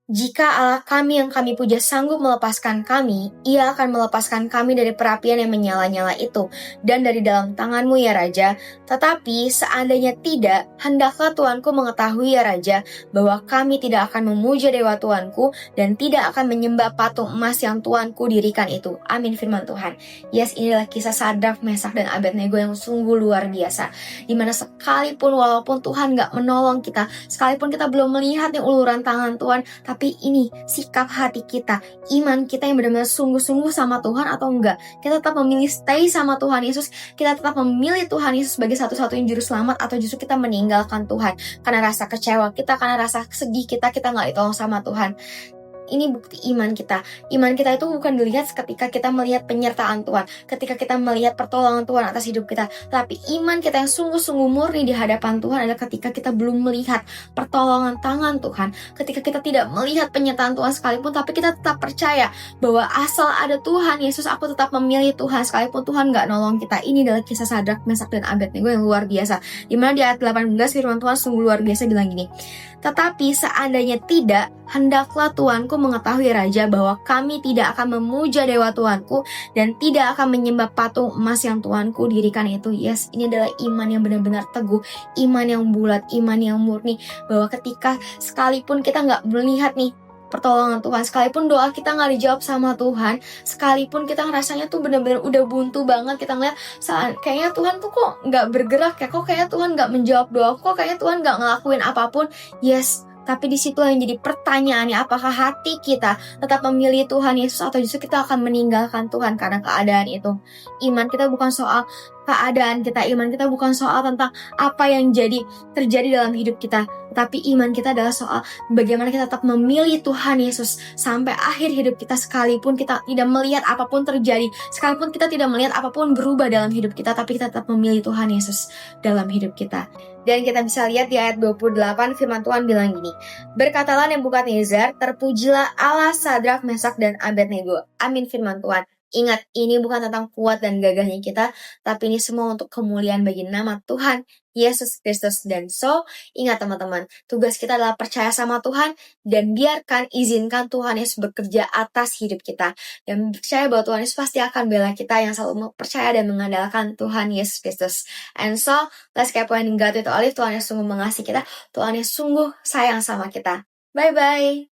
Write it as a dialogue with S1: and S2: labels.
S1: Jika Allah kami yang kami puja sanggup melepaskan kami, Ia akan melepaskan kami dari perapian yang menyala-nyala itu, dan dari dalam tanganmu ya Raja. Tetapi seandainya tidak, hendaklah Tuanku mengetahui ya Raja, bahwa kami tidak akan memuja dewa Tuanku, dan tidak akan menyembah patung emas yang Tuanku dirikan itu. Amin firman Tuhan. Yes, inilah kisah Sadrak, Mesak, dan Abednego yang sungguh luar biasa. Dimana sekalipun walaupun Tuhan gak menolong kita, sekalipun kita belum melihat nih uluran tangan Tuhan, tapi ini sikap hati kita, iman kita yang benar-benar sungguh-sungguh sama Tuhan atau enggak. Kita tetap memilih stay sama Tuhan Yesus, kita tetap memilih Tuhan Yesus sebagai satu-satunya juru selamat, atau justru kita meninggalkan Tuhan karena rasa kecewa kita, karena rasa sedih kita gak ditolong sama Tuhan. Ini bukti iman kita. Iman kita itu bukan dilihat ketika kita melihat penyertaan Tuhan, ketika kita melihat pertolongan Tuhan atas hidup kita. Tapi iman kita yang sungguh-sungguh murni di hadapan Tuhan adalah ketika kita belum melihat pertolongan tangan Tuhan, ketika kita tidak melihat penyertaan Tuhan sekalipun, tapi kita tetap percaya bahwa asal ada Tuhan Yesus, aku tetap memilih Tuhan sekalipun Tuhan gak nolong kita. Ini adalah kisah Sadrak, Mesak, dan Abednego yang luar biasa. Dimana di ayat 18 firman Tuhan sungguh luar biasa bilang gini, tetapi seandainya tidak, hendaklah Tuanku mengetahui Raja bahwa kami tidak akan memuja dewa Tuanku dan tidak akan menyembah patung emas yang Tuanku dirikan itu. Yes, ini adalah iman yang benar-benar teguh, iman yang bulat, iman yang murni, bahwa ketika sekalipun kita gak melihat nih pertolongan Tuhan, sekalipun doa kita gak dijawab sama Tuhan, sekalipun kita ngerasanya tuh benar-benar udah buntu banget, kita ngeliat kayaknya Tuhan tuh kok gak bergerak ya, kok kayaknya Tuhan gak menjawab doa, kok kayaknya Tuhan gak ngelakuin apapun. Yes, tapi di situ yang jadi pertanyaannya, apakah hati kita tetap memilih Tuhan Yesus atau justru kita akan meninggalkan Tuhan karena keadaan itu. Iman kita bukan soal keadaan kita, iman kita bukan soal tentang apa yang terjadi dalam hidup kita, tapi iman kita adalah soal bagaimana kita tetap memilih Tuhan Yesus sampai akhir hidup kita, sekalipun kita tidak melihat apapun terjadi, sekalipun kita tidak melihat apapun berubah dalam hidup kita, tapi kita tetap memilih Tuhan Yesus dalam hidup kita. Dan kita bisa lihat di ayat 28 firman Tuhan bilang gini, berkatalah Nebukadnezar, terpujilah Allah Sadrak, Mesak, dan Abednego. Amin firman Tuhan. Ingat, ini bukan tentang kuat dan gagahnya kita, tapi ini semua untuk kemuliaan bagi nama Tuhan Yesus Kristus. Dan ingat teman-teman, tugas kita adalah percaya sama Tuhan dan izinkan Tuhan Yesus bekerja atas hidup kita. Dan percaya bahwa Tuhan Yesus pasti akan bela kita yang selalu percaya dan mengandalkan Tuhan Yesus Kristus. And let's keep pointing God with Olive. Tuhan Yesus sungguh mengasihi kita, Tuhan Yesus sungguh sayang sama kita. Bye-bye!